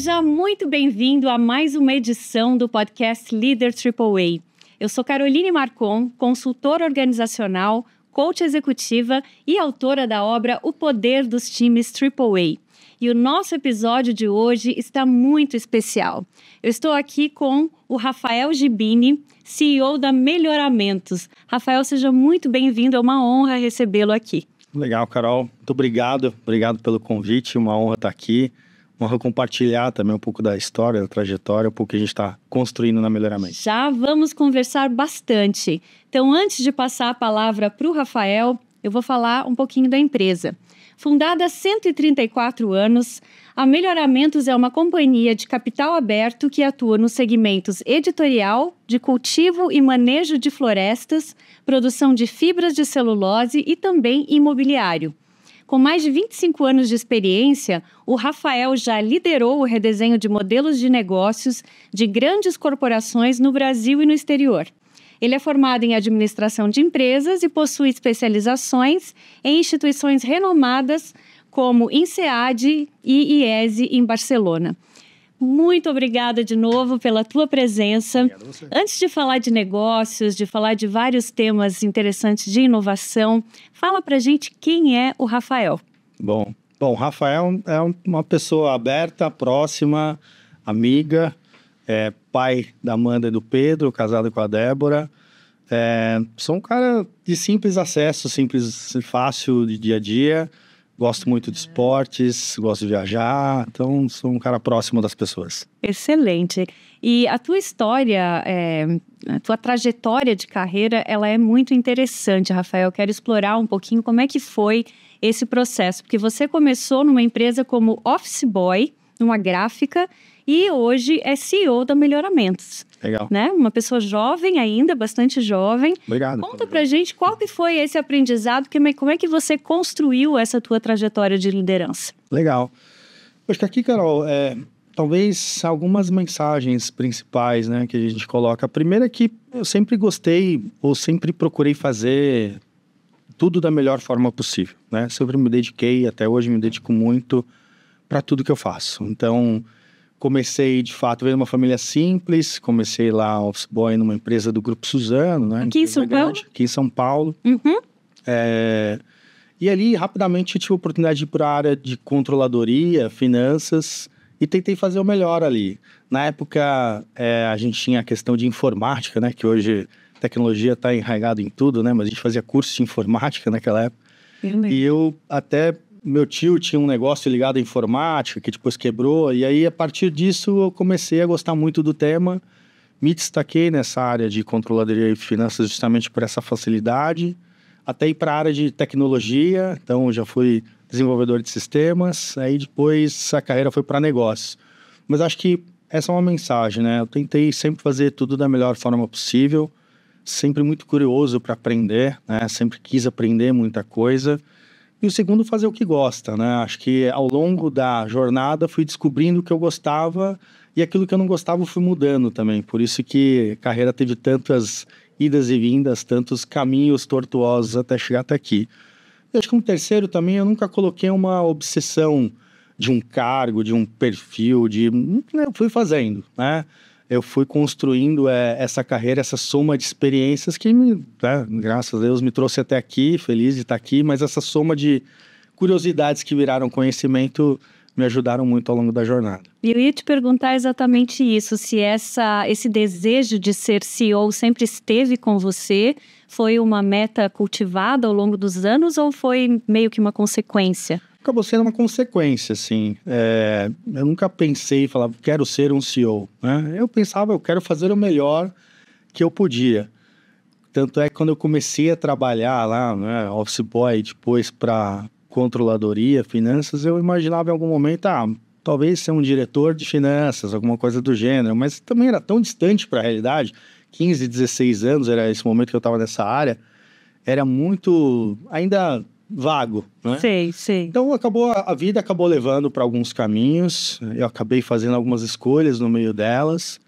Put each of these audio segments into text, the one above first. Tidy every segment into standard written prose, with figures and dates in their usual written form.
Seja muito bem-vindo a mais uma edição do podcast Líder AAA. Eu sou Caroline Marcon, consultora organizacional, coach executiva e autora da obra O Poder dos Times AAA. E o nosso episódio de hoje está muito especial. Eu estou aqui com o Rafael Gibini, CEO da Melhoramentos. Rafael, seja muito bem-vindo, é uma honra recebê-lo aqui. Legal, Carol. Muito obrigado pelo convite, uma honra estar aqui. Uma honra compartilhar também um pouco da história, da trajetória, um pouco que a gente está construindo na Melhoramentos. Já vamos conversar bastante. Então, antes de passar a palavra para o Rafael, eu vou falar um pouquinho da empresa. Fundada há 134 anos, a Melhoramentos é uma companhia de capital aberto que atua nos segmentos editorial, de cultivo e manejo de florestas, produção de fibras de celulose e também imobiliário. Com mais de 25 anos de experiência, o Rafael já liderou o redesenho de modelos de negócios de grandes corporações no Brasil e no exterior. Ele é formado em administração de empresas e possui especializações em instituições renomadas como INSEAD e IESE em Barcelona. Muito obrigada de novo pela tua presença. Antes de falar de negócios, de falar de vários temas interessantes de inovação, fala pra gente quem é o Rafael. Bom, o Rafael é uma pessoa aberta, próxima, amiga, pai da Amanda e do Pedro, casado com a Débora. Sou um cara de simples acesso, simples e fácil de dia a dia. Gosto muito de esportes, gosto de viajar, então sou um cara próximo das pessoas. Excelente. E a tua história, a tua trajetória de carreira, ela é muito interessante, Rafael. Eu quero explorar um pouquinho como é que foi esse processo, porque você começou numa empresa como office boy, numa gráfica, e hoje é CEO da Melhoramentos. Legal. Né? Uma pessoa jovem ainda, bastante jovem. Obrigado. Conta pra gente qual que foi esse aprendizado, como é que você construiu essa tua trajetória de liderança? Legal. Acho que aqui, Carol, talvez algumas mensagens principais, né, que a gente coloca. A primeira é que eu sempre gostei, ou sempre procurei fazer tudo da melhor forma possível, né? Sempre me dediquei, até hoje me dedico muito para tudo que eu faço. Então, comecei, de fato, veio de uma família simples, comecei lá office boy numa empresa do Grupo Suzano, né? Aqui em São Paulo? Aqui em São Paulo. Uhum. E ali, rapidamente, tive a oportunidade de ir para a área de controladoria, finanças, e tentei fazer o melhor ali. Na época, a gente tinha a questão de informática, né? Que hoje a tecnologia está enraizada em tudo, né? Mas a gente fazia curso de informática naquela época. E eu até... Meu tio tinha um negócio ligado à informática, que depois quebrou, e aí, a partir disso, eu comecei a gostar muito do tema. Me destaquei nessa área de controladoria e finanças justamente por essa facilidade, até ir para a área de tecnologia, então já fui desenvolvedor de sistemas, aí depois a carreira foi para negócios. Mas acho que essa é uma mensagem, né? Eu tentei sempre fazer tudo da melhor forma possível, sempre muito curioso para aprender, né? Sempre quis aprender muita coisa. E o segundo, fazer o que gosta, né? Acho que ao longo da jornada fui descobrindo o que eu gostava e aquilo que eu não gostava fui mudando também. Por isso que a carreira teve tantas idas e vindas, tantos caminhos tortuosos até chegar até aqui. E acho que um terceiro também, eu nunca coloquei uma obsessão de um cargo, de um perfil, eu fui fazendo, né? Eu fui construindo essa carreira, essa soma de experiências que, graças a Deus, me trouxe até aqui, feliz de estar aqui, mas essa soma de curiosidades que viraram conhecimento me ajudaram muito ao longo da jornada. E eu ia te perguntar exatamente isso, se esse desejo de ser CEO sempre esteve com você, foi uma meta cultivada ao longo dos anos ou foi meio que uma consequência? Acabou sendo uma consequência, assim. Eu nunca pensei, falava, quero ser um CEO, né? Eu pensava, eu quero fazer o melhor que eu podia. Tanto é que quando eu comecei a trabalhar lá, né, office boy, depois para controladoria, finanças, eu imaginava em algum momento, talvez ser um diretor de finanças, alguma coisa do gênero, mas também era tão distante para a realidade. 15, 16 anos era esse momento que eu estava nessa área, era muito ainda vago, né? Sei. Então a vida acabou levando para alguns caminhos, eu acabei fazendo algumas escolhas no meio delas,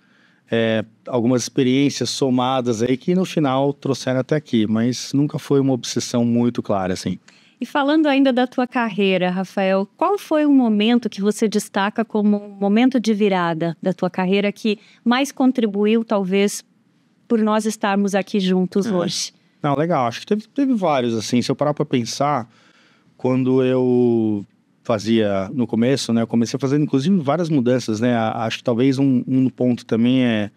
algumas experiências somadas aí que no final trouxeram até aqui, mas nunca foi uma obsessão muito clara, assim. E falando ainda da tua carreira, Rafael, qual foi o momento que você destaca como um momento de virada da tua carreira que mais contribuiu, talvez, por nós estarmos aqui juntos hoje? Não, legal. Acho que teve vários, assim. Se eu parar para pensar, quando eu fazia no começo, né? Eu comecei a fazer, inclusive, várias mudanças, né? Acho que talvez um ponto também é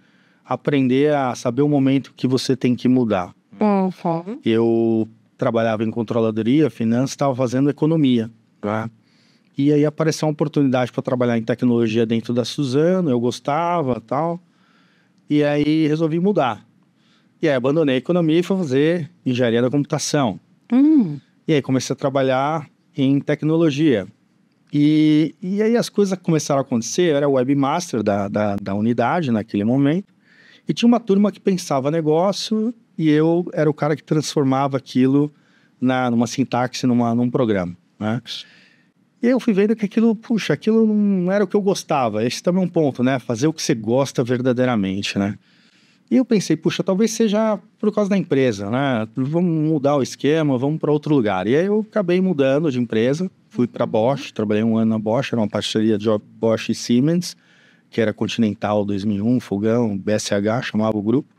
aprender a saber o momento que você tem que mudar. Eu trabalhava em controladoria, finanças, estava fazendo economia, né? E aí apareceu uma oportunidade para trabalhar em tecnologia dentro da Suzano, eu gostava, tal. E aí resolvi mudar. E aí abandonei a economia e fui fazer engenharia da computação. E aí comecei a trabalhar em tecnologia. E aí as coisas começaram a acontecer. Eu era webmaster da unidade naquele momento. E tinha uma turma que pensava negócio e eu era o cara que transformava aquilo numa sintaxe, num programa, né? E aí eu fui vendo que aquilo não era o que eu gostava. Esse também é um ponto, né? Fazer o que você gosta verdadeiramente, né? E eu pensei, talvez seja por causa da empresa, né? Vamos mudar o esquema, vamos para outro lugar. E aí eu acabei mudando de empresa, fui para Bosch, trabalhei um ano na Bosch, era uma parceria de Bosch e Siemens, que era Continental 2001, Fogão, BSH, chamava o grupo.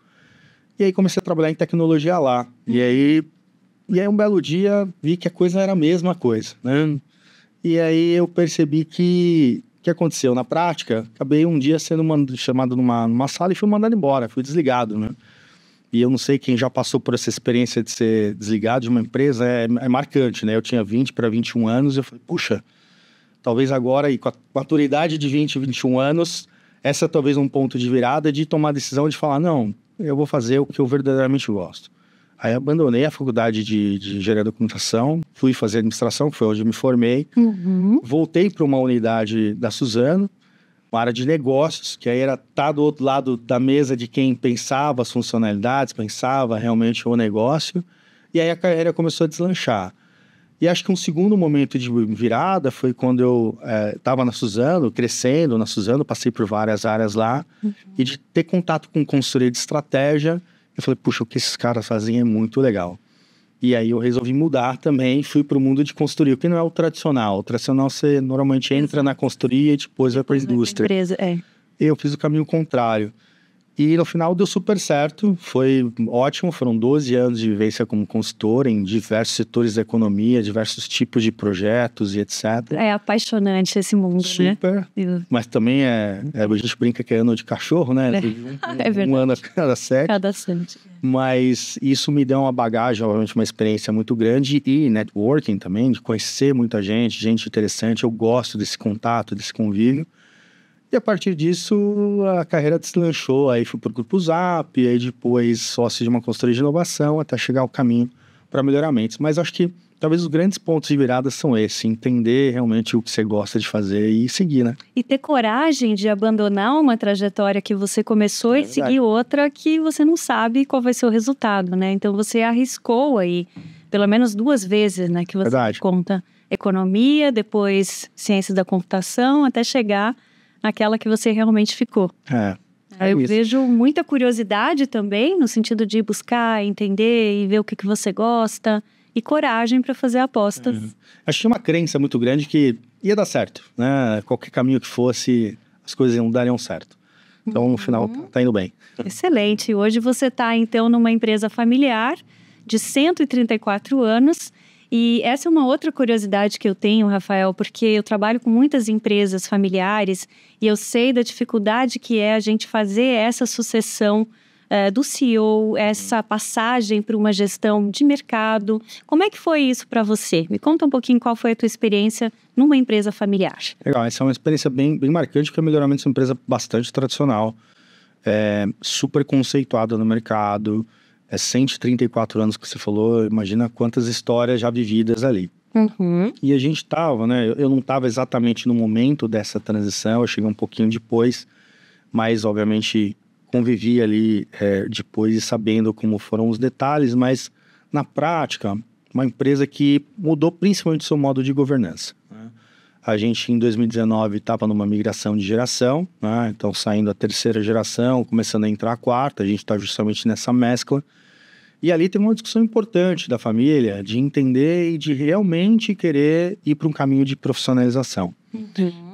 E aí comecei a trabalhar em tecnologia lá. E aí um belo dia vi que a coisa era a mesma coisa, né? E aí eu percebi que o que aconteceu na prática, acabei um dia sendo chamado numa sala e fui mandado embora, fui desligado, né? E eu não sei quem já passou por essa experiência de ser desligado de uma empresa, é marcante, né? Eu tinha 20 para 21 anos e eu falei, talvez agora, e com a maturidade de 20, 21 anos, essa é talvez um ponto de virada de tomar a decisão de falar, não, eu vou fazer o que eu verdadeiramente gosto. Aí abandonei a faculdade de engenharia da computação, fui fazer administração, que foi onde eu me formei. Voltei para uma unidade da Suzano, uma área de negócios, que aí era estar do outro lado da mesa de quem pensava as funcionalidades, pensava realmente o negócio. E aí a carreira começou a deslanchar. E acho que um segundo momento de virada foi quando eu estava na Suzano, crescendo na Suzano, passei por várias áreas lá, e de ter contato com consultoria de estratégia, eu falei, o que esses caras fazem é muito legal. E aí eu resolvi mudar também, fui para o mundo de consultoria, o que não é o tradicional. O tradicional você normalmente entra na consultoria e depois vai para a indústria. Empresa, Eu fiz o caminho contrário. E no final deu super certo, foi ótimo, foram 12 anos de vivência como consultor em diversos setores da economia, diversos tipos de projetos e etc. É apaixonante esse mundo, super, né? Mas também a gente brinca que é ano de cachorro, né? É verdade. Um ano a cada sete. Cada sete. Mas isso me deu uma bagagem, obviamente uma experiência muito grande e networking também, de conhecer muita gente interessante. Eu gosto desse contato, desse convívio. E a partir disso, a carreira deslanchou. Aí fui para o Grupo Zap, aí depois sócio de uma consultoria de inovação, até chegar ao caminho para melhoramentos. Mas acho que talvez os grandes pontos de virada são esses. Entender realmente o que você gosta de fazer e seguir, né? E ter coragem de abandonar uma trajetória que você começou e seguir outra que você não sabe qual vai ser o resultado, né? Então você arriscou aí, pelo menos 2 vezes, né? Que você conta economia, depois ciências da computação, até chegar naquela que você realmente ficou. Eu vejo muita curiosidade também, no sentido de buscar, entender e ver o que você gosta, e coragem para fazer apostas. Acho que tinha uma crença muito grande que ia dar certo, né? Qualquer caminho que fosse, as coisas não dariam certo. Então, no final, tá indo bem. Excelente. Hoje você está, então, numa empresa familiar de 134 anos. E essa é uma outra curiosidade que eu tenho, Rafael, porque eu trabalho com muitas empresas familiares e eu sei da dificuldade que é a gente fazer essa sucessão do CEO, essa passagem para uma gestão de mercado. Como é que foi isso para você? Me conta um pouquinho qual foi a tua experiência numa empresa familiar. Legal, essa é uma experiência bem marcante, porque a Melhoramento é uma empresa bastante tradicional, super conceituada no mercado. 134 anos que você falou, imagina quantas histórias já vividas ali. E a gente estava, né? Eu não estava exatamente no momento dessa transição, eu cheguei um pouquinho depois, mas obviamente convivi ali depois e sabendo como foram os detalhes, mas na prática, uma empresa que mudou principalmente o seu modo de governança. A gente em 2019 estava numa migração de geração, né? Então saindo a 3ª geração, começando a entrar a 4ª, a gente está justamente nessa mescla. E ali tem uma discussão importante da família, de entender e de realmente querer ir para um caminho de profissionalização.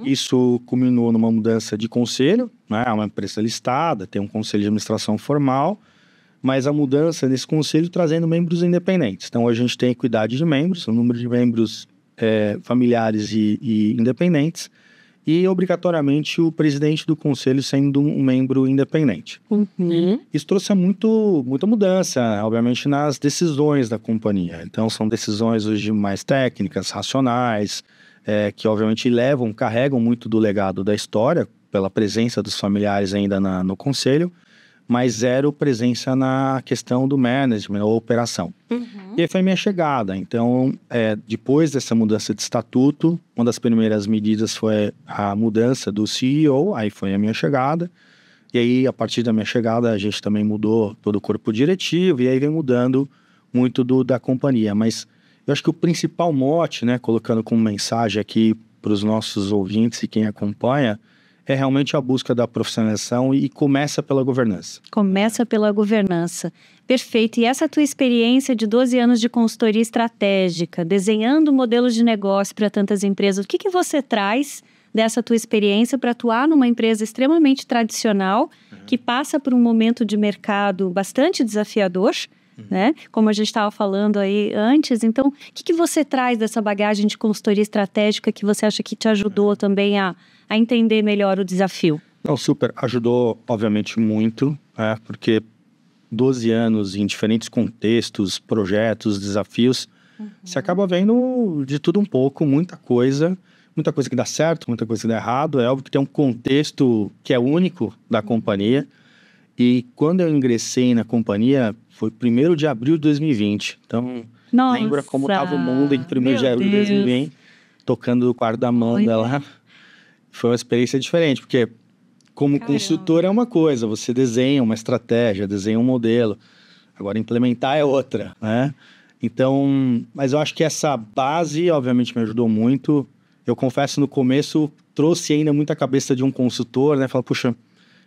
Isso culminou numa mudança de conselho, né? É uma empresa listada, tem um conselho de administração formal, mas a mudança nesse conselho trazendo membros independentes. Então, a gente tem equidade de membros, o número de membros familiares e independentes, e obrigatoriamente o presidente do conselho sendo um membro independente. Isso trouxe muita mudança, obviamente, nas decisões da companhia. Então, são decisões hoje mais técnicas, racionais, que obviamente carregam muito do legado da história, pela presença dos familiares ainda no conselho, mas zero presença na questão do management ou operação. E aí foi a minha chegada. Então, depois dessa mudança de estatuto, uma das primeiras medidas foi a mudança do CEO, aí foi a minha chegada. E aí, a partir da minha chegada, a gente também mudou todo o corpo diretivo, e aí vem mudando muito da companhia. Mas eu acho que o principal mote, né, colocando como mensagem aqui para os nossos ouvintes e quem acompanha, é realmente a busca da profissionalização e começa pela governança. Começa pela governança. Perfeito. E essa tua experiência de 12 anos de consultoria estratégica, desenhando modelos de negócio para tantas empresas, o que você traz dessa tua experiência para atuar numa empresa extremamente tradicional, que passa por um momento de mercado bastante desafiador, né? Como a gente estava falando aí antes. Então, o que você traz dessa bagagem de consultoria estratégica que você acha que te ajudou também a entender melhor o desafio? Não, super. Ajudou, obviamente, muito, porque 12 anos em diferentes contextos, projetos, desafios, você acaba vendo de tudo um pouco, muita coisa que dá certo, muita coisa que dá errado. É óbvio que tem um contexto que é único da companhia. E quando eu ingressei na companhia, foi 1º de abril de 2020. Então, lembra como estava o mundo em 1º de abril de 2020, tocando o quarto da Amanda lá. Foi uma experiência diferente, porque como consultor é uma coisa, você desenha uma estratégia, desenha um modelo. Agora, implementar é outra, né? Então, mas eu acho que essa base, obviamente, me ajudou muito. Eu confesso, no começo, trouxe ainda muita cabeça de um consultor, né? Falar, puxa, o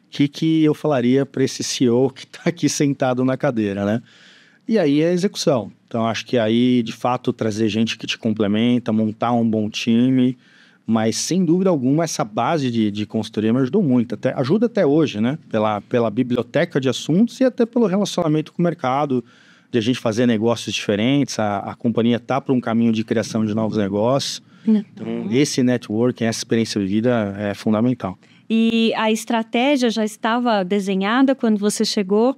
que eu falaria para esse CEO que está aqui sentado na cadeira, né? E aí é a execução. Então, acho que aí, de fato, trazer gente que te complementa, montar um bom time. Mas, sem dúvida alguma, essa base de consultoria me ajudou muito. Ajuda até hoje, né? Pela biblioteca de assuntos e até pelo relacionamento com o mercado, de a gente fazer negócios diferentes. A companhia está para um caminho de criação de novos negócios. Então, esse networking, essa experiência vivida é fundamental. E a estratégia já estava desenhada quando você chegou?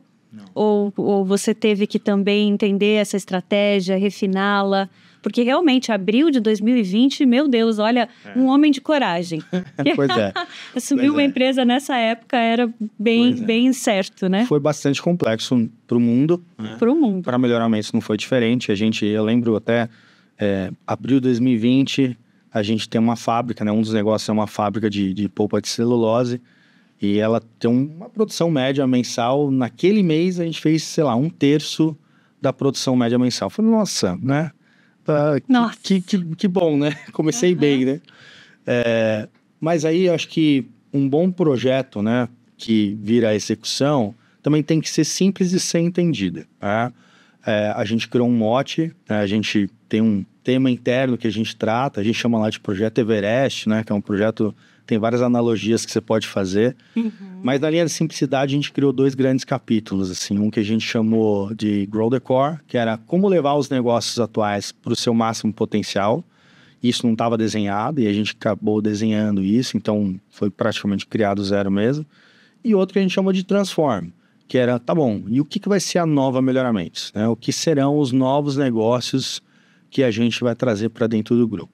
Ou você teve que também entender essa estratégia, refiná-la? Porque realmente, abril de 2020, meu Deus, olha, um homem de coragem. Pois é. Assumir uma empresa nessa época era bem incerto, né? Foi bastante complexo para o mundo. Para o mundo. Para melhoramentos não foi diferente. Eu lembro até, abril de 2020, a gente tem uma fábrica, né? Um dos negócios é uma fábrica de polpa de celulose. E ela tem uma produção média mensal. Naquele mês, a gente fez, sei lá, 1/3 da produção média mensal. Falei, nossa, né? Nossa. Que bom, né? Comecei bem, né? Mas aí, acho que um bom projeto, né? Que vira a execução, também tem que ser simples e ser entendida. Tá? A gente criou um mote, né? A gente tem um tema interno que a gente trata, a gente chama lá de Projeto Everest, né? Que é um projeto, tem várias analogias que você pode fazer. Mas na linha de simplicidade, a gente criou 2 grandes capítulos, assim. Um que a gente chamou de Grow the Core, que era como levar os negócios atuais para o seu máximo potencial. Isso não estava desenhado e a gente acabou desenhando isso, então foi praticamente criado zero mesmo. E outro que a gente chama de Transform, que era, tá bom, e o que vai ser a nova Melhoramentos? Né? O que serão os novos negócios que a gente vai trazer para dentro do grupo?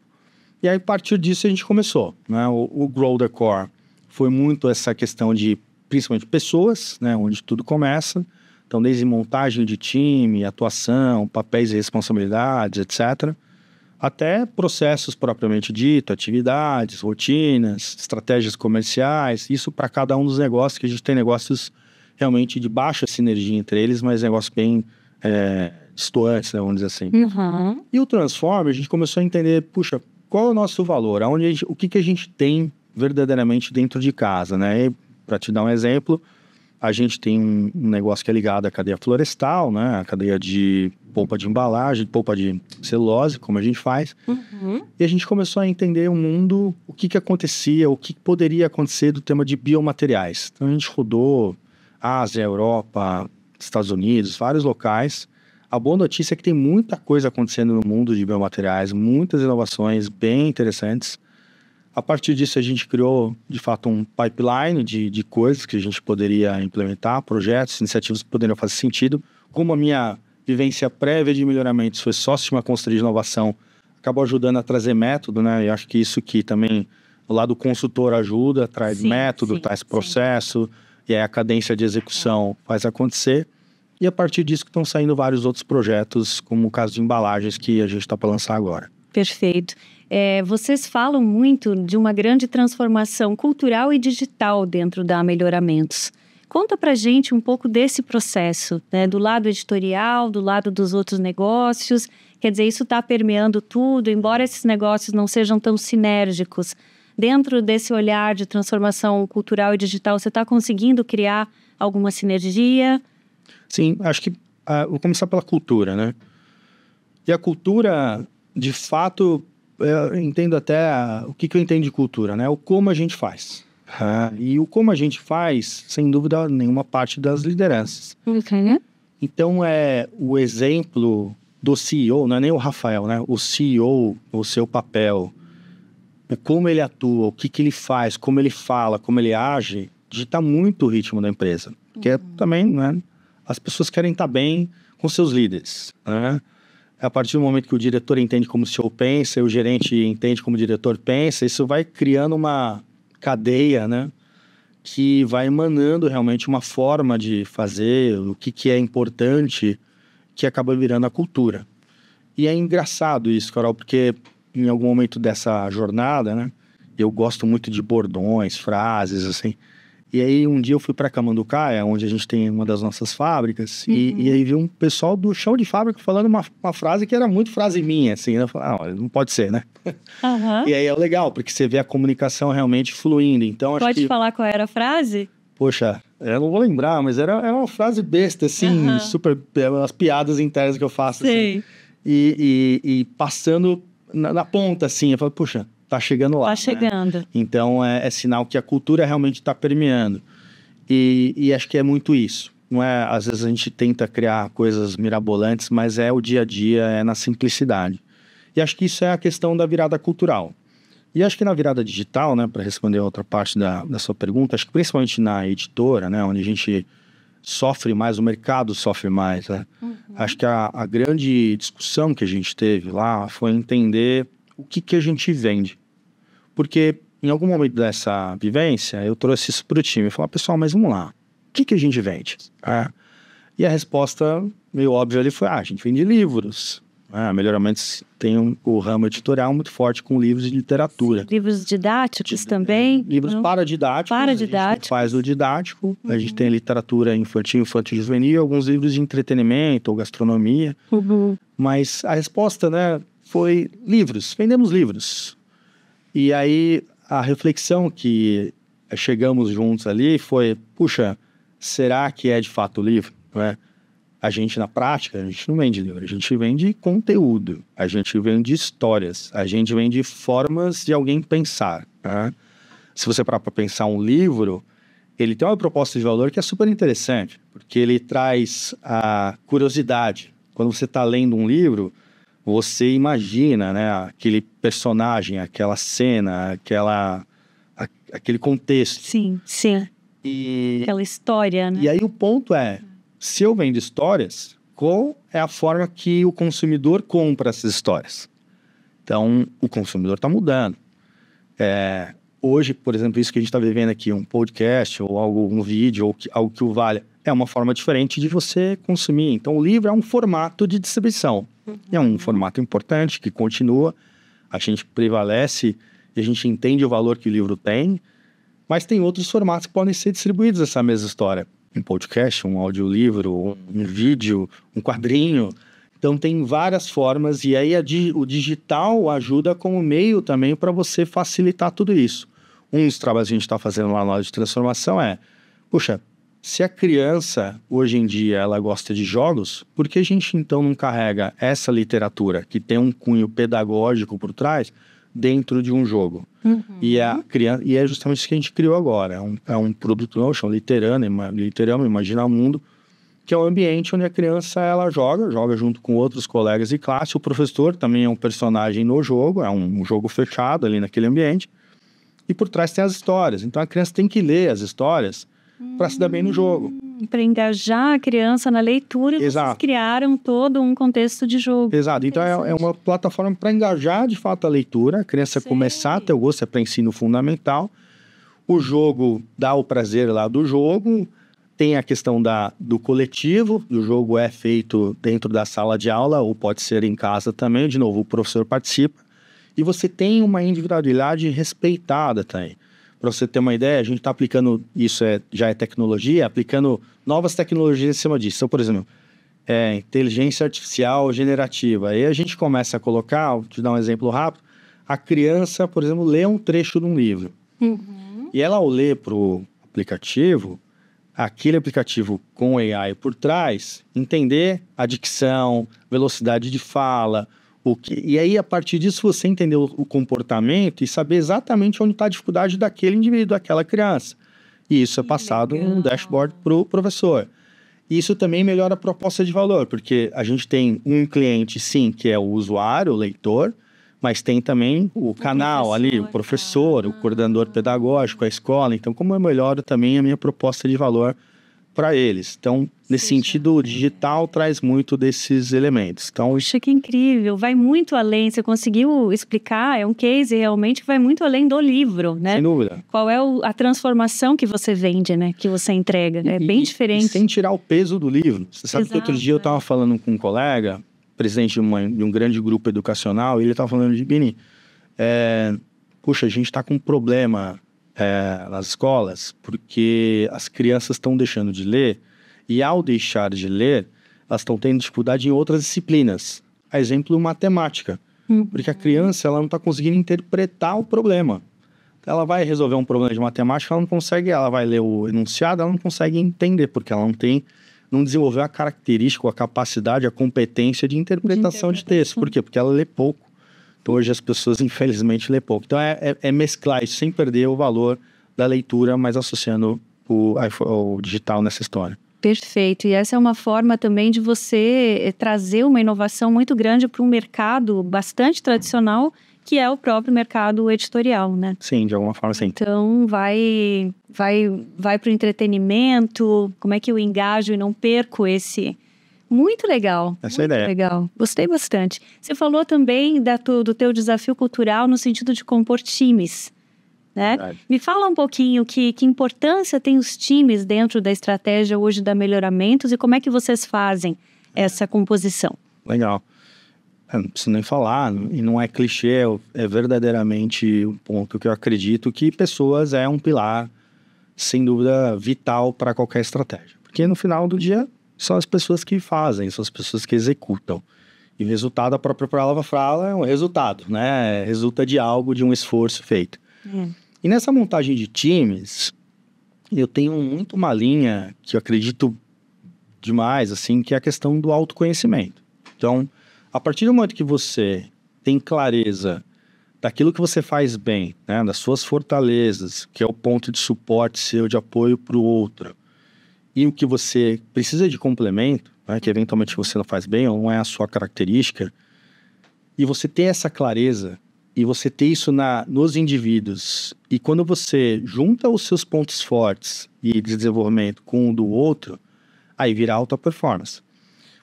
E aí, a partir disso, a gente começou. Né? O Grow the Core foi muito essa questão de, principalmente, pessoas, né? Onde tudo começa. Então, desde montagem de time, atuação, papéis e responsabilidades, etc., até processos propriamente dito, atividades, rotinas, estratégias comerciais, isso para cada um dos negócios, que a gente tem negócios realmente de baixa sinergia entre eles, mas negócios bem distantes, né, vamos dizer assim. E o Transform, a gente começou a entender, puxa, qual é o nosso valor? O que a gente tem verdadeiramente dentro de casa, né? Para te dar um exemplo, a gente tem um negócio que é ligado à cadeia florestal, né? A cadeia de polpa de embalagem, polpa de celulose, como a gente faz. E a gente começou a entender o mundo, o que acontecia, o que poderia acontecer do tema de biomateriais. Então a gente rodou Ásia, Europa, Estados Unidos, vários locais. A boa notícia é que tem muita coisa acontecendo no mundo de biomateriais, muitas inovações bem interessantes. A partir disso, a gente criou, de fato, um pipeline de coisas que a gente poderia implementar, projetos, iniciativas que poderiam fazer sentido. Como a minha vivência prévia de melhoramentos foi sócio de uma consultoria de inovação, acabou ajudando a trazer método, né? E acho que isso que também, o lado consultor ajuda, traz método, traz processo, e aí a cadência de execução faz acontecer. E a partir disso que estão saindo vários outros projetos, como o caso de embalagens que a gente está para lançar agora. Perfeito. Vocês falam muito de uma grande transformação cultural e digital dentro da Melhoramentos. Conta pra gente um pouco desse processo, né? Do lado editorial, do lado dos outros negócios. Quer dizer, isso está permeando tudo, embora esses negócios não sejam tão sinérgicos. Dentro desse olhar de transformação cultural e digital, você está conseguindo criar alguma sinergia? Sim, acho que vou começar pela cultura, né? E a cultura, de fato, eu entendo até o que eu entendo de cultura, né? O como a gente faz. E o como a gente faz, sem dúvida nenhuma, parte das lideranças. Então, o exemplo do CEO, não é nem o Rafael, né? O CEO, o seu papel, o como ele atua, o que ele faz, como ele fala, como ele age, dita muito o ritmo da empresa. Porque também, né? As pessoas querem estar bem com seus líderes, né? A partir do momento que o diretor entende como o CEO pensa e o gerente entende como o diretor pensa, isso vai criando uma cadeia, né? Que vai emanando realmente uma forma de fazer, o que é importante, que acaba virando a cultura. E é engraçado isso, Carol, porque em algum momento dessa jornada, né? Eu gosto muito de bordões, frases, assim. E aí, um dia eu fui para Camanducaia, onde a gente tem uma das nossas fábricas, e aí vi um pessoal do chão de fábrica falando uma frase que era muito frase minha, assim. Eu falei, não pode ser, né? E aí é legal, porque você vê a comunicação realmente fluindo. Então, acho Pode falar qual era a frase? Poxa, eu não vou lembrar, mas era uma frase besta, assim, super... As piadas internas que eu faço, assim. E passando na ponta, assim. Eu falo, puxa... Tá chegando lá. Tá chegando. Né? Então, é sinal que a cultura realmente está permeando. E acho que é muito isso. Não é, às vezes a gente tenta criar coisas mirabolantes, mas é o dia a dia, é na simplicidade. E acho que isso é a questão da virada cultural. E acho que na virada digital, né, para responder a outra parte da sua pergunta, acho que principalmente na editora, né, onde a gente sofre mais, o mercado sofre mais. Né? Acho que a grande discussão que a gente teve lá foi entender o que a gente vende. Porque em algum momento dessa vivência, eu trouxe isso para o time. Eu falei, pessoal, mas vamos lá. O que a gente vende? E a resposta meio óbvia ali foi, a gente vende livros. Melhoramentos tem o ramo editorial muito forte com livros de literatura. Livros didáticos também? Livros paradidáticos. A gente faz o didático. A gente tem literatura infantil e juvenil, alguns livros de entretenimento ou gastronomia. Mas a resposta, né, foi livros. Vendemos livros. E aí, a reflexão que chegamos juntos ali foi, puxa, será que é de fato livro? Não é? A gente, na prática, a gente não vende livro, a gente vende conteúdo, a gente vende histórias, a gente vende formas de alguém pensar. Né? Se você parar para pensar um livro, ele tem uma proposta de valor que é super interessante, porque ele traz a curiosidade. Quando você está lendo um livro, você imagina, né, aquele personagem, aquela cena, aquele contexto. Sim. Aquela história, né? E aí o ponto é, se eu vendo histórias, qual é a forma que o consumidor compra essas histórias? Então, o consumidor está mudando. Hoje, por exemplo, isso que a gente está vivendo aqui, um podcast ou um vídeo, ou algo que o valha, é uma forma diferente de você consumir. Então, o livro é um formato de distribuição. É um formato importante que continua, a gente prevalece e a gente entende o valor que o livro tem, mas tem outros formatos que podem ser distribuídos essa mesma história. Um podcast, um audiolivro, um vídeo, um quadrinho. Então, tem várias formas e aí o digital ajuda como meio também para você facilitar tudo isso. Um dos trabalhos que a gente está fazendo lá na hora de transformação puxa, Se a criança, hoje em dia, ela gosta de jogos, por que a gente então não carrega essa literatura, que tem um cunho pedagógico por trás, dentro de um jogo? E é justamente isso que a gente criou agora. É um produto novo, chama Literama, Imagina o Mundo, que é um ambiente onde a criança ela joga junto com outros colegas de classe. O professor também é um personagem no jogo, é um jogo fechado ali naquele ambiente. E por trás tem as histórias. Então a criança tem que ler as histórias para se dar bem no jogo. Para engajar a criança na leitura, Exato. Vocês criaram todo um contexto de jogo. Exato. Então é uma plataforma para engajar de fato a leitura, a criança começar a ter o gosto, é para ensino fundamental. O jogo dá o prazer lá do jogo. Tem a questão do coletivo, o jogo é feito dentro da sala de aula, ou pode ser em casa também, de novo, o professor participa. E você tem uma individualidade respeitada também. Para você ter uma ideia, a gente está aplicando, já é tecnologia, aplicando novas tecnologias em cima disso. Então, por exemplo, inteligência artificial generativa. Aí a gente começa a colocar, vou te dar um exemplo rápido, a criança, por exemplo, lê um trecho de um livro. E ela, ao ler para o aplicativo, aquele aplicativo com AI por trás, entender a dicção, velocidade de fala, e aí, a partir disso, você entender o comportamento e saber exatamente onde está a dificuldade daquele indivíduo, daquela criança. E isso é passado no dashboard para o professor. E isso também melhora a proposta de valor, porque a gente tem um cliente, sim, que é o usuário, o leitor, mas tem também o canal ali, o professor, o coordenador pedagógico, a escola. Então, como eu melhoro também a minha proposta de valor para eles. Então, nesse sentido, o digital traz muito desses elementos. Então, puxa, que incrível! Vai muito além. Você conseguiu explicar, é um case realmente que vai muito além do livro, né? Sem dúvida. Qual é a transformação que você vende, né? Que você entrega. É bem diferente. E sem tirar o peso do livro. Você sabe que outro dia eu estava falando com um colega, presidente de um grande grupo educacional, e ele estava falando de Bini, puxa, a gente está com um problema nas escolas, porque as crianças estão deixando de ler, e ao deixar de ler, elas estão tendo dificuldade em outras disciplinas. A exemplo, matemática. Porque a criança ela não está conseguindo interpretar o problema. Ela vai resolver um problema de matemática, ela não consegue, ela vai ler o enunciado, ela não consegue entender, porque ela não desenvolveu a característica, a capacidade, a competência de interpretação de texto. Por quê? Porque ela lê pouco. Então, hoje as pessoas, infelizmente, lê pouco. Então, é mesclar isso sem perder o valor da leitura, mas associando o digital nessa história. Perfeito. E essa é uma forma também de você trazer uma inovação muito grande para um mercado bastante tradicional, que é o próprio mercado editorial, né? Sim, de alguma forma, sim. Então, vai para o entretenimento, como é que eu engajo e não perco esse... Muito legal. Essa é a ideia. Legal. Gostei bastante. Você falou também do teu desafio cultural no sentido de compor times, né? Verdade. Me fala um pouquinho que importância tem os times dentro da estratégia hoje da Melhoramentos e como é que vocês fazem essa composição? Legal. Não preciso nem falar, e não é clichê, é verdadeiramente um ponto que eu acredito que pessoas é um pilar, sem dúvida, vital para qualquer estratégia. Porque no final do dia, são as pessoas que fazem, são as pessoas que executam. E o resultado, a própria palavra fala, é um resultado, né? Resulta de algo, de um esforço feito. E nessa montagem de times, eu tenho muito uma linha que eu acredito demais, assim, que é a questão do autoconhecimento. Então, a partir do momento que você tem clareza daquilo que você faz bem, né? Das suas fortalezas, que é o ponto de suporte seu, de apoio para o outro, e o que você precisa de complemento, né, que eventualmente você não faz bem ou não é a sua característica, e você ter essa clareza, e você ter isso nos indivíduos, e quando você junta os seus pontos fortes e de desenvolvimento com o do outro, aí vira alta performance.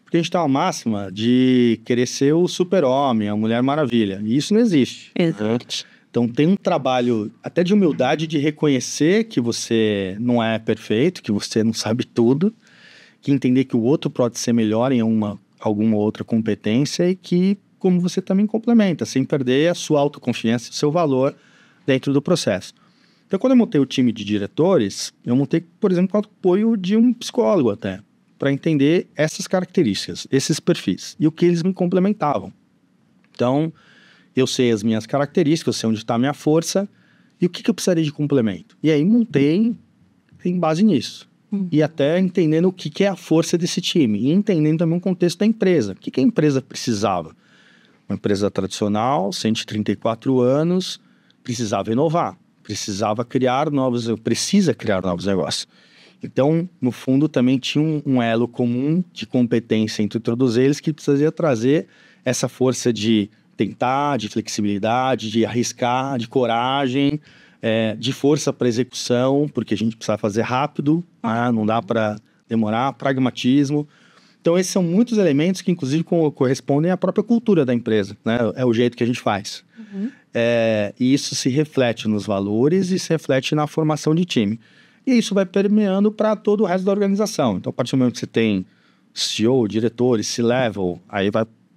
Porque a gente tem uma máxima de querer ser o super-homem, a Mulher Maravilha, e isso não existe. Exato. Então tem um trabalho até de humildade de reconhecer que você não é perfeito, que você não sabe tudo, que entender que o outro pode ser melhor em alguma outra competência e que como você também complementa, sem perder a sua autoconfiança e o seu valor dentro do processo. Então quando eu montei o time de diretores, eu montei, por exemplo, com o apoio de um psicólogo até, para entender essas características, esses perfis e o que eles me complementavam. Então, eu sei as minhas características, eu sei onde está a minha força e o que eu precisaria de complemento. E aí montei em base nisso. e até entendendo o que é a força desse time. E entendendo também o contexto da empresa. O que a empresa precisava? Uma empresa tradicional, 134 anos, precisava inovar, precisa criar novos negócios. Então, no fundo, também tinha um elo comum de competência entre todos eles que precisaria trazer essa força de tentar, de flexibilidade, de arriscar, de coragem, de força para execução, porque a gente precisa fazer rápido, não dá para demorar, pragmatismo. Então, esses são muitos elementos que, inclusive, correspondem à própria cultura da empresa, né? É o jeito que a gente faz. E isso se reflete nos valores e se reflete na formação de time. E isso vai permeando para todo o resto da organização. Então, a partir do momento que você tem CEO, diretores, C-level, aí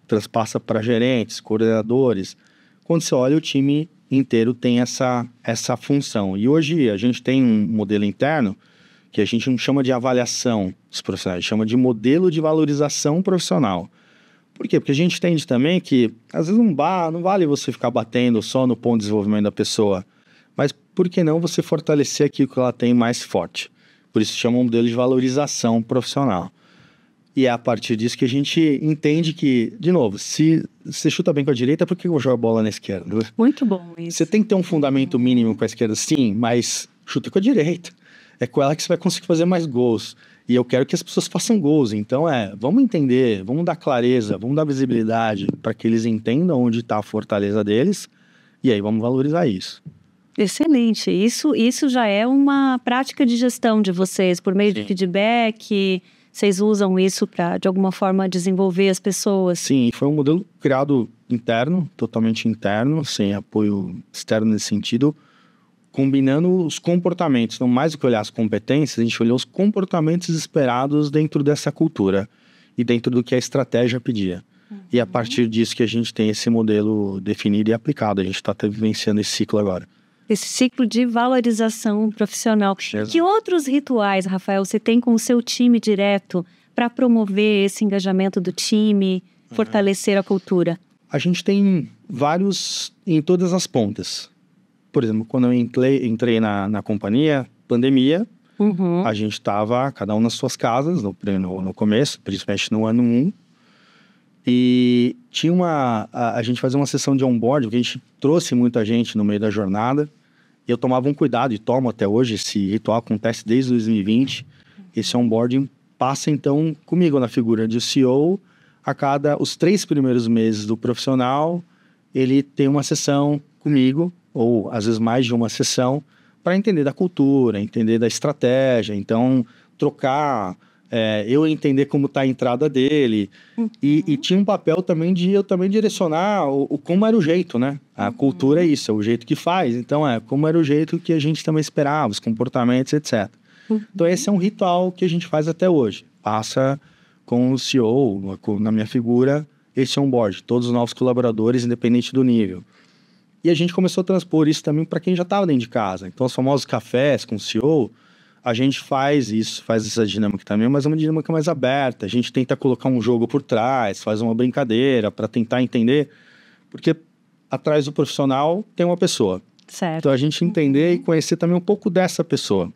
transpassa para gerentes, coordenadores. Quando você olha, o time inteiro tem essa função. E hoje a gente tem um modelo interno que a gente não chama de avaliação dos profissionais, a gente chama de modelo de valorização profissional. Por quê? Porque a gente entende também que, às vezes, não vale você ficar batendo só no ponto de desenvolvimento da pessoa, mas por que não você fortalecer aquilo que ela tem mais forte? Por isso chama um modelo de valorização profissional. E é a partir disso que a gente entende que, de novo, se você chuta bem com a direita, por que eu vou jogar a bola na esquerda? Muito bom isso. Você tem que ter um fundamento mínimo com a esquerda, sim, mas chuta com a direita. É com ela que você vai conseguir fazer mais gols. E eu quero que as pessoas façam gols. Então, vamos entender, vamos dar clareza, vamos dar visibilidade para que eles entendam onde está a fortaleza deles. E aí vamos valorizar isso. Excelente. Isso já é uma prática de gestão de vocês, por meio de feedback. Vocês usam isso para, de alguma forma, desenvolver as pessoas? Sim, foi um modelo criado interno, totalmente interno, sem apoio externo nesse sentido, combinando os comportamentos. Então, mais do que olhar as competências, a gente olhou os comportamentos esperados dentro dessa cultura e dentro do que a estratégia pedia. E a partir disso que a gente tem esse modelo definido e aplicado. A gente está vivenciando esse ciclo agora. Esse ciclo de valorização profissional. Exato. Que outros rituais, Rafael, você tem com o seu time direto para promover esse engajamento do time, fortalecer a cultura? A gente tem vários em todas as pontas. Por exemplo, quando eu entrei na companhia, pandemia, a gente estava cada um nas suas casas no começo, principalmente no ano 1. E tinha a gente fazia uma sessão de onboarding, porque a gente trouxe muita gente no meio da jornada. E eu tomava um cuidado, e tomo até hoje, esse ritual acontece desde 2020. Esse onboarding passa, então, comigo na figura de CEO. Os 3 primeiros meses do profissional, ele tem uma sessão comigo, ou às vezes mais de uma sessão, para entender da cultura, entender da estratégia. Então, trocar... eu entender como está a entrada dele. E tinha um papel também de eu também direcionar como era o jeito, né? A cultura é isso, é o jeito que faz. Então, como era o jeito que a gente também esperava, os comportamentos, etc. Então, esse é um ritual que a gente faz até hoje. Passa com o CEO, na minha figura, esse onboard, todos os novos colaboradores, independente do nível. E a gente começou a transpor isso também para quem já estava dentro de casa. Então, os famosos cafés com o CEO... A gente faz essa dinâmica também, mas é uma dinâmica mais aberta. A gente tenta colocar um jogo por trás, faz uma brincadeira para tentar entender. Porque atrás do profissional tem uma pessoa. Certo. Então, a gente entender e conhecer também um pouco dessa pessoa.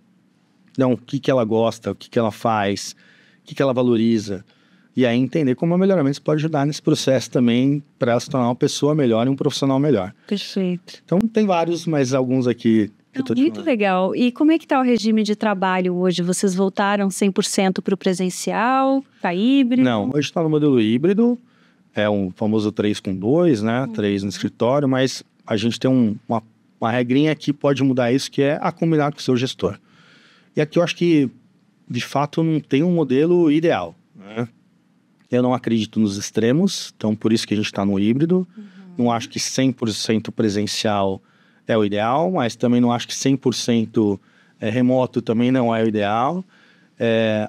Então, o que ela gosta, o que ela faz, o que ela valoriza. E aí entender como o melhoramento pode ajudar nesse processo também para ela se tornar uma pessoa melhor e um profissional melhor. Perfeito. Então, tem vários, mas alguns aqui... Muito legal. E como é que está o regime de trabalho hoje? Vocês voltaram 100% para o presencial, para híbrido? Não, hoje está no modelo híbrido, é um famoso 3-2, né? 3 no escritório, mas a gente tem uma regrinha que pode mudar isso, que é a combinar com o seu gestor. E aqui eu acho que, de fato, não tem um modelo ideal, né? Eu não acredito nos extremos, então por isso que a gente está no híbrido. Não acho que 100% presencial é o ideal, mas também não acho que 100% remoto também não é o ideal.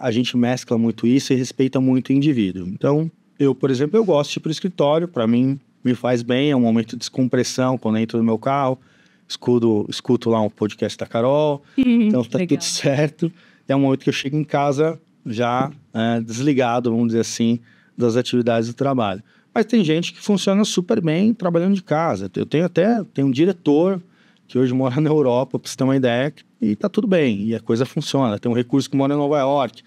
A gente mescla muito isso e respeita muito o indivíduo. Então, eu, por exemplo, eu gosto de ir para o escritório, para mim me faz bem, é um momento de descompressão quando eu entro no meu carro, escuto lá um podcast da Carol, então tá tudo certo. É um momento que eu chego em casa já desligado, vamos dizer assim, das atividades do trabalho. Mas tem gente que funciona super bem trabalhando de casa. Eu tenho um diretor que hoje mora na Europa, para você ter uma ideia, e tá tudo bem, e a coisa funciona. Tem um recurso que mora em Nova York.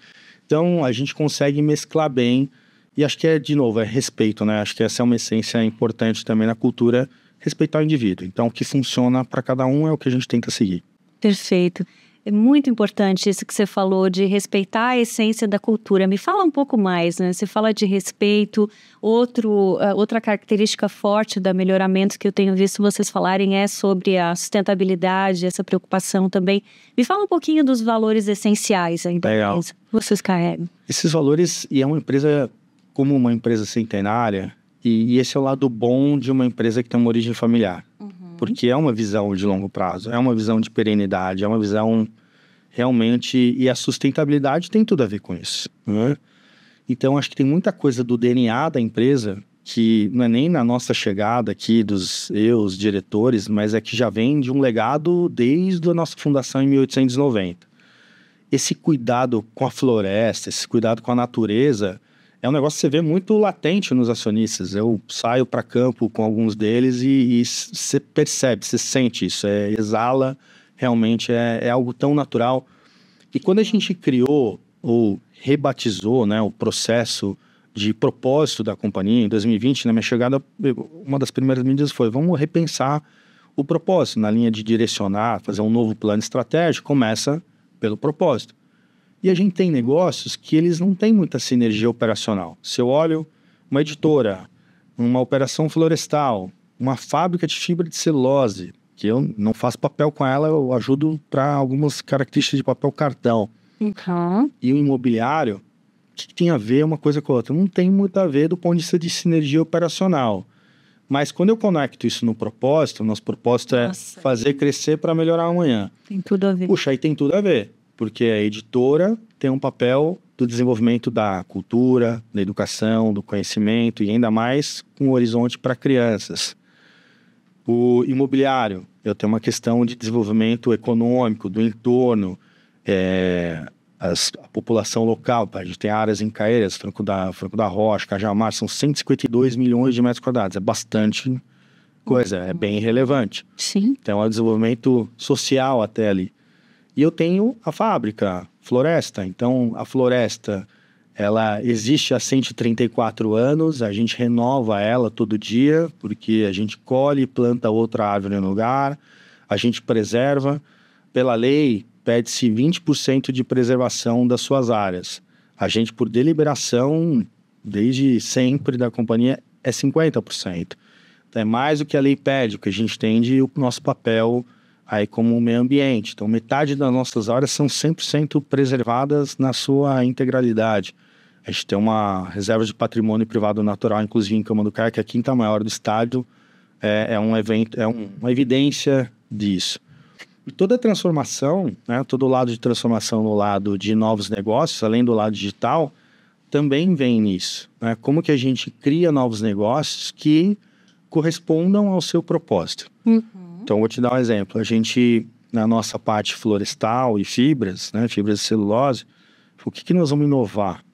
Então, a gente consegue mesclar bem, e acho que de novo, é respeito, né? Acho que essa é uma essência importante também na cultura, respeitar o indivíduo. Então, o que funciona para cada um é o que a gente tenta seguir. Perfeito. É muito importante isso que você falou de respeitar a essência da cultura. Me fala um pouco mais, né? Você fala de respeito. Outra característica forte da Melhoramento que eu tenho visto vocês falarem é sobre a sustentabilidade, essa preocupação também. Me fala um pouquinho dos valores essenciais aí da empresa que vocês carregam. Esses valores, e é uma empresa como uma empresa centenária, e esse é o lado bom de uma empresa que tem uma origem familiar. Porque é uma visão de longo prazo, é uma visão de perenidade, é uma visão realmente... E a sustentabilidade tem tudo a ver com isso, né? Então, acho que tem muita coisa do DNA da empresa que não é nem na nossa chegada aqui, os diretores, mas é que já vem de um legado desde a nossa fundação em 1890. Esse cuidado com a floresta, esse cuidado com a natureza... É um negócio que você vê muito latente nos acionistas. Eu saio para campo com alguns deles e você percebe, você sente isso, exala, realmente é algo tão natural. E quando a gente criou ou rebatizou, né, o processo de propósito da companhia, em 2020, na minha chegada, uma das primeiras medidas foi: vamos repensar o propósito, na linha de direcionar, fazer um novo plano estratégico, começa pelo propósito. E a gente tem negócios que eles não têm muita sinergia operacional. Se eu olho uma editora, uma operação florestal, uma fábrica de fibra de celulose, que eu não faço papel com ela, eu ajudo para algumas características de papel cartão. E o imobiliário, o que tem a ver uma coisa com a outra? Não tem muito a ver do ponto de vista de sinergia operacional. Mas quando eu conecto isso no propósito, nosso propósito é fazer crescer para melhorar amanhã. Tem tudo a ver. Puxa, aí tem tudo a ver. Porque a editora tem um papel do desenvolvimento da cultura, da educação, do conhecimento, e ainda mais com o horizonte para crianças. O imobiliário, eu tenho uma questão de desenvolvimento econômico, do entorno, a população local. A gente tem áreas em Caeiras, Franco da Rocha, Cajamar, são 152 milhões de metros quadrados. É bastante coisa, é bem relevante. Sim. Então, é o desenvolvimento social até ali. E eu tenho a fábrica, floresta. Então, a floresta, ela existe há 134 anos, a gente renova ela todo dia, porque a gente colhe e planta outra árvore no lugar, a gente preserva. Pela lei, pede-se 20% de preservação das suas áreas. A gente, por deliberação, desde sempre da companhia, é 50%. Então, é mais do que a lei pede, o que a gente entende o nosso papel aí como meio ambiente. Então, metade das nossas áreas são 100% preservadas na sua integralidade. A gente tem uma reserva de patrimônio privado natural, inclusive em Camanducaia, que é a quinta maior do estado. É um evento, uma evidência disso. E toda a transformação, né, todo o lado de transformação no lado de novos negócios, além do lado digital, também vem nisso, né? Como que a gente cria novos negócios que correspondam ao seu propósito. Então, vou te dar um exemplo. A gente, na nossa parte florestal e fibras, né, fibras de celulose, o que nós vamos inovar?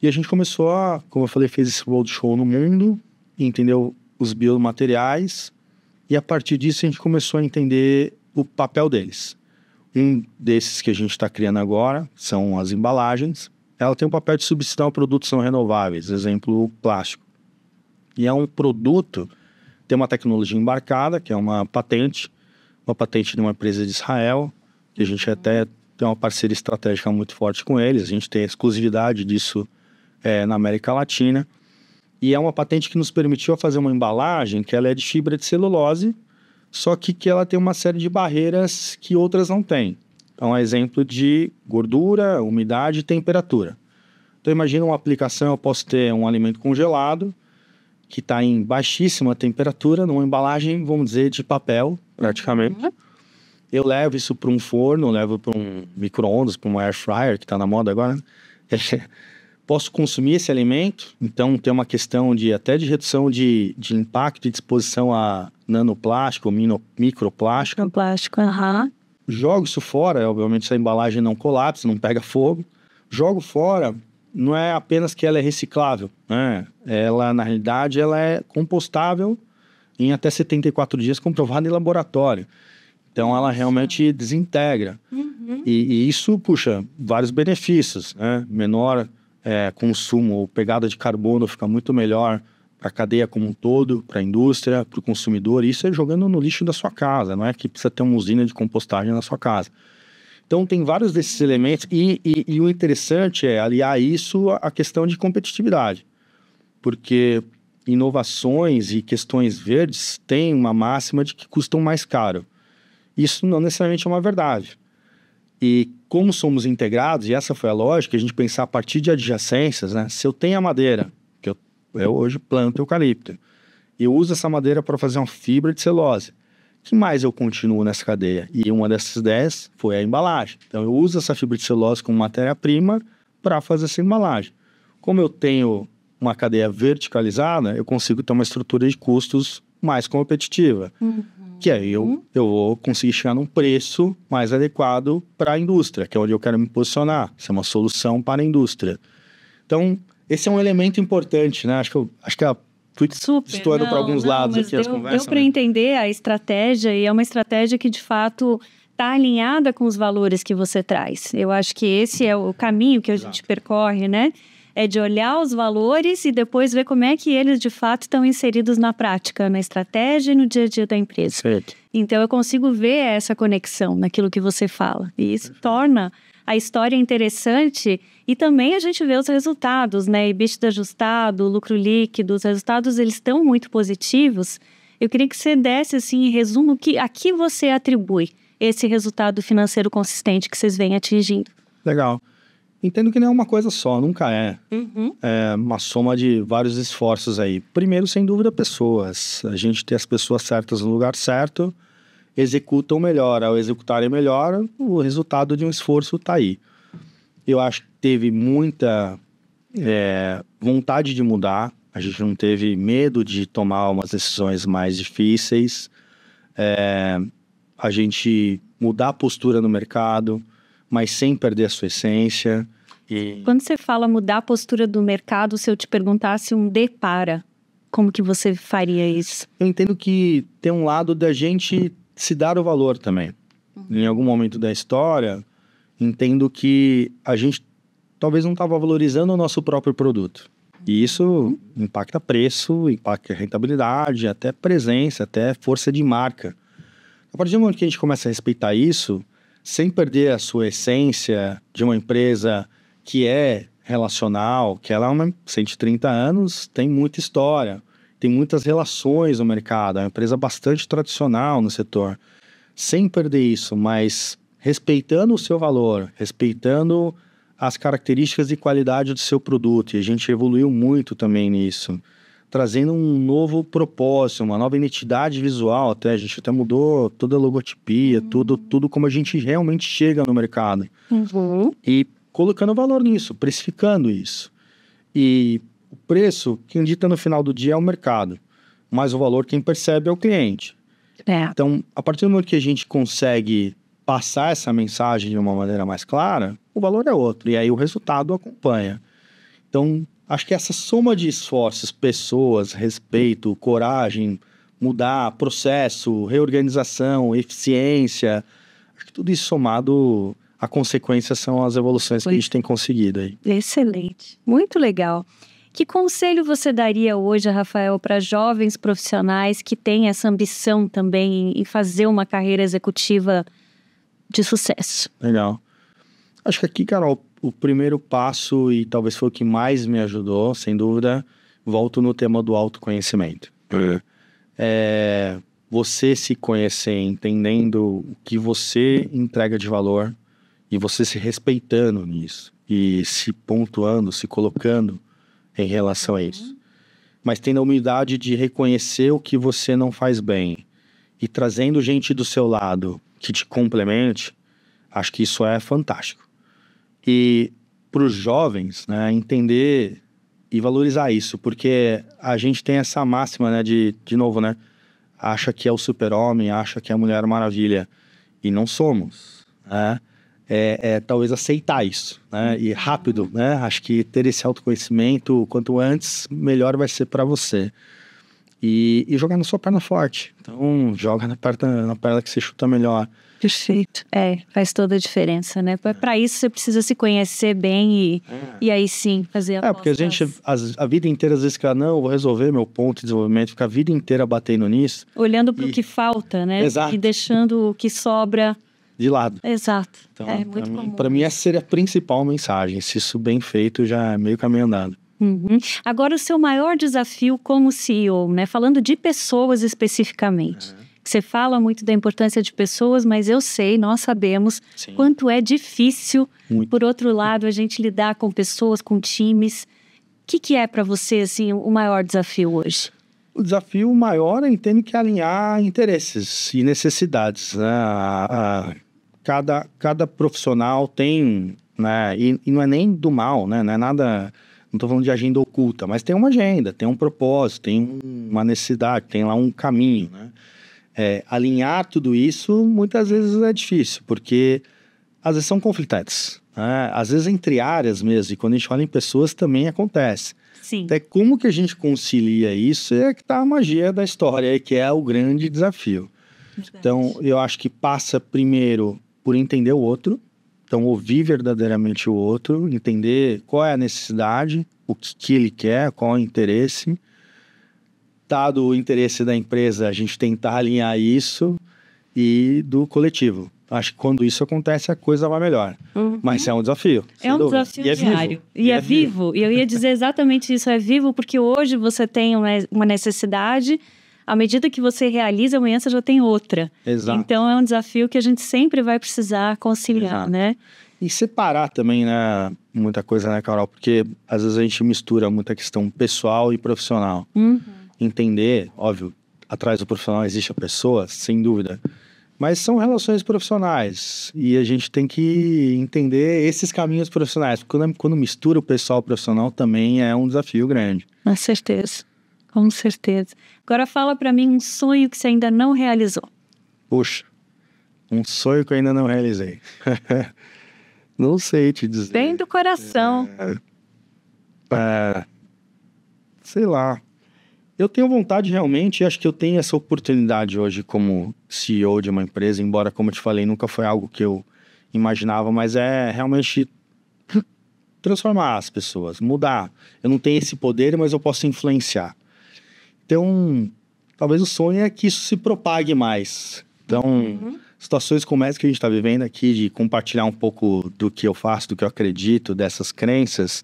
E a gente começou a, como eu falei, fez esse roadshow no mundo, entendeu os biomateriais, e a partir disso a gente começou a entender o papel deles. Um desses que a gente está criando agora são as embalagens. Ela tem o papel de substituir produtos não renováveis, exemplo, o plástico. E é um produto... Tem uma tecnologia embarcada, que é uma patente de uma empresa de Israel, que a gente até tem uma parceria estratégica muito forte com eles, a gente tem a exclusividade disso na América Latina, e é uma patente que nos permitiu fazer uma embalagem que ela é de fibra de celulose, só que ela tem uma série de barreiras que outras não têm. Então, é um exemplo de gordura, umidade e temperatura. Então, imagina uma aplicação, eu posso ter um alimento congelado, que está em baixíssima temperatura, numa embalagem, vamos dizer, de papel, praticamente. Eu levo isso para um forno, levo para um micro-ondas, para um air fryer, que está na moda agora. Posso consumir esse alimento, então tem uma questão até de redução de impacto e de exposição a nanoplástico, microplástico. Microplástico, Jogo isso fora, obviamente essa embalagem não colapsa, não pega fogo. Jogo fora... Não é apenas que ela é reciclável, né? Ela, na realidade, ela é compostável em até 74 dias comprovado em laboratório. Então, ela realmente desintegra. E isso, puxa, vários benefícios, né? Menor consumo ou pegada de carbono fica muito melhor para a cadeia como um todo, para a indústria, para o consumidor. Isso é jogando no lixo da sua casa, não é que precisa ter uma usina de compostagem na sua casa. Então, tem vários desses elementos e o interessante é aliar isso à questão de competitividade. Porque inovações e questões verdes têm uma máxima de que custam mais caro. Isso não necessariamente é uma verdade. E como somos integrados, e essa foi a lógica, a gente pensar a partir de adjacências, né? Se eu tenho a madeira, que eu hoje planto eucalipto, eu uso essa madeira para fazer uma fibra de celulose. Que mais eu continuo nessa cadeia? E uma dessas ideias foi a embalagem. Então, eu uso essa fibra de celulose como matéria-prima para fazer essa embalagem. Como eu tenho uma cadeia verticalizada, eu consigo ter uma estrutura de custos mais competitiva. Que aí eu vou conseguir chegar num preço mais adequado para a indústria, que é onde eu quero me posicionar. Isso é uma solução para a indústria. Então, esse é um elemento importante, né? Acho que fui destoando para alguns lados aqui as conversas. Deu para entender a estratégia, e é uma estratégia que, de fato, está alinhada com os valores que você traz. Eu acho que esse é o caminho que a gente percorre, né? É de olhar os valores e depois ver como é que eles, de fato, estão inseridos na prática, na estratégia e no dia a dia da empresa. Perfeito. Então, eu consigo ver essa conexão naquilo que você fala. E isso torna a história interessante e também a gente vê os resultados, né? EBITDA ajustado, lucro líquido, os resultados, eles estão muito positivos. Eu queria que você desse, assim, em resumo, a que você atribui esse resultado financeiro consistente que vocês vêm atingindo. Legal. Entendo que não é uma coisa só, nunca é. É uma soma de vários esforços aí. Primeiro, sem dúvida, pessoas. A gente ter as pessoas certas no lugar certo, executam melhor. Ao executarem melhor, o resultado de um esforço está aí. Eu acho que teve muita vontade de mudar. A gente não teve medo de tomar umas decisões mais difíceis. A gente mudar a postura no mercado, mas sem perder a sua essência. Quando você fala mudar a postura do mercado, se eu te perguntasse um depara, como que você faria isso? Eu entendo que tem um lado da gente se dar o valor também. Em algum momento da história, entendo que a gente talvez não estava valorizando o nosso próprio produto. E isso impacta preço, impacta rentabilidade, até presença, até força de marca. A partir do momento que a gente começa a respeitar isso, sem perder a sua essência de uma empresa que é relacional, que ela é 130 anos, tem muita história, tem muitas relações no mercado, é uma empresa bastante tradicional no setor. Sem perder isso, mas respeitando o seu valor, respeitando as características e qualidade do seu produto, e a gente evoluiu muito também nisso, trazendo um novo propósito, uma nova identidade visual até, a gente até mudou toda a logotipia, tudo como a gente realmente chega no mercado. E colocando valor nisso, precificando isso. E o preço, quem dita no final do dia é o mercado, mas o valor quem percebe é o cliente. Então, a partir do momento que a gente consegue passar essa mensagem de uma maneira mais clara, o valor é outro, e aí o resultado acompanha. Então, acho que essa soma de esforços, pessoas, respeito, coragem, mudar, processo, reorganização, eficiência, acho que tudo isso somado, a consequência são as evoluções que a gente tem conseguido aí. Excelente, muito legal. Que conselho você daria hoje, Rafael, para jovens profissionais que têm essa ambição também em fazer uma carreira executiva de sucesso? Legal. Acho que aqui, Carol, o primeiro passo, e talvez foi o que mais me ajudou, sem dúvida, volto no tema do autoconhecimento. Você se conhecer, entendendo o que você entrega de valor e você se respeitando nisso e se pontuando, se colocando em relação a isso. Mas tendo a humildade de reconhecer o que você não faz bem e trazendo gente do seu lado que te complemente, acho que isso é fantástico. E para os jovens, né, entender e valorizar isso, porque a gente tem essa máxima, né, de novo, né, acha que é o super-homem, acha que é a Mulher Maravilha, e não somos, né? Talvez aceitar isso, né, e rápido, né, acho que ter esse autoconhecimento, quanto antes, melhor vai ser para você. E jogar na sua perna forte. Então, joga na perna que você chuta melhor. Perfeito. Faz toda a diferença, né? Para isso você precisa se conhecer bem e aí sim fazer a porque a gente, a vida inteira, às vezes, fica, não, vou resolver meu ponto de desenvolvimento, fica a vida inteira batendo nisso. Olhando para o que falta, né? Exato. E deixando o que sobra de lado. Exato. Então, muito comum. Para mim, essa seria a principal mensagem. Se isso bem feito, já é meio caminho andado. Agora, o seu maior desafio como CEO, né? Falando de pessoas especificamente. Você fala muito da importância de pessoas, mas eu sei, nós sabemos quanto é difícil, por outro lado, a gente lidar com pessoas, com times. O que é para você, assim, o maior desafio hoje? O desafio maior é entender que alinhar interesses e necessidades, né? Cada profissional tem, né? E não é nem do mal, né? Não é nada... Não estou falando de agenda oculta, mas tem uma agenda, tem um propósito, tem uma necessidade, tem lá um caminho, né? Alinhar tudo isso, muitas vezes é difícil, porque às vezes são conflitantes, né? Às vezes entre áreas mesmo, e quando a gente fala em pessoas também acontece. Sim. Até como que a gente concilia isso é que tá a magia da história, que é o grande desafio. Verdade. Então, eu acho que passa primeiro por entender o outro, então ouvir verdadeiramente o outro, entender qual é a necessidade, o que ele quer, qual é o interesse. Dado o interesse da empresa, a gente tentar alinhar isso e do coletivo. Acho que quando isso acontece, a coisa vai melhor. Mas é um desafio. É um desafio diário. E é vivo. E eu ia dizer exatamente isso, é vivo, porque hoje você tem uma necessidade, à medida que você realiza, amanhã você já tem outra. Exato. Então é um desafio que a gente sempre vai precisar conciliar, né? E separar também, né, muita coisa, né, Carol? Porque às vezes a gente mistura muita questão pessoal e profissional. Entender, óbvio, atrás do profissional existe a pessoa, sem dúvida. Mas são relações profissionais e a gente tem que entender esses caminhos profissionais. Quando mistura o pessoal e o profissional também é um desafio grande. Com certeza, com certeza. Agora fala pra mim um sonho que você ainda não realizou. Puxa, um sonho que eu ainda não realizei. Não sei te dizer. Bem do coração. Sei lá. Eu tenho vontade realmente, acho que eu tenho essa oportunidade hoje como CEO de uma empresa, embora, como eu te falei, nunca foi algo que eu imaginava, mas é realmente transformar as pessoas, mudar. Eu não tenho esse poder, mas eu posso influenciar. Então, talvez o sonho é que isso se propague mais. Então, situações como essa que a gente está vivendo aqui, de compartilhar um pouco do que eu faço, do que eu acredito, dessas crenças,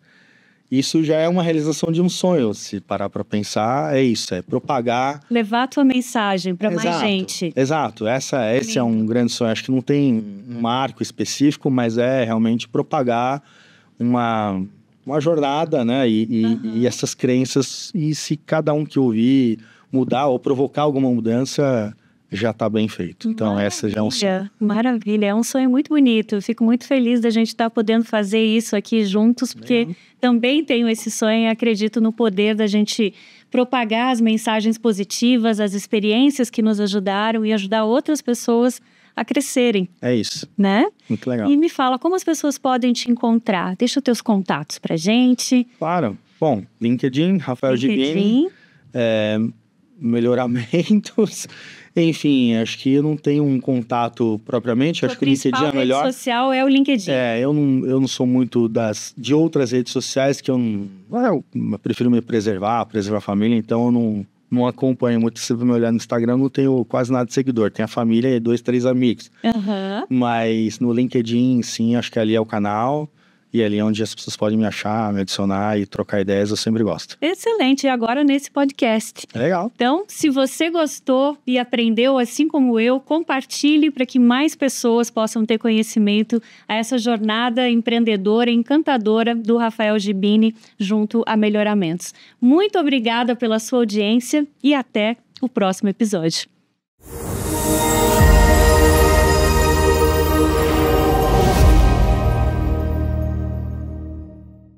isso já é uma realização de um sonho. Se parar para pensar, é isso, é propagar... Levar a tua mensagem para mais gente. Exato, esse é um grande sonho. Acho que não tem um marco específico, mas é realmente propagar uma jornada, né? E essas crenças, e se cada um que ouvir mudar ou provocar alguma mudança... já está bem feito. Então, maravilha, essa já é um sonho. Maravilha, é um sonho muito bonito. Eu fico muito feliz da gente estar podendo fazer isso aqui juntos, porque também tenho esse sonho e acredito no poder da gente propagar as mensagens positivas, as experiências que nos ajudaram e ajudar outras pessoas a crescerem. É isso. Né? Muito legal. E me fala, como as pessoas podem te encontrar? Deixa os teus contatos pra gente. Claro. Bom, LinkedIn, Rafael Gibini. Melhoramentos... Enfim, acho que eu não tenho um contato propriamente, acho que o LinkedIn é melhor. A rede social é o LinkedIn. Eu não sou muito de outras redes sociais que eu prefiro me preservar a família, então eu não acompanho muito. Se você me olhar no Instagram, eu não tenho quase nada de seguidor. Tem a família e 2, 3 amigos. Mas no LinkedIn, sim, acho que ali é o canal. E ali é onde as pessoas podem me achar, me adicionar e trocar ideias, eu sempre gosto. Excelente, e agora nesse podcast. Legal. Então, se você gostou e aprendeu assim como eu, compartilhe para que mais pessoas possam ter conhecimento a essa jornada empreendedora, encantadora do Rafael Gibini junto a Melhoramentos. Muito obrigada pela sua audiência e até o próximo episódio.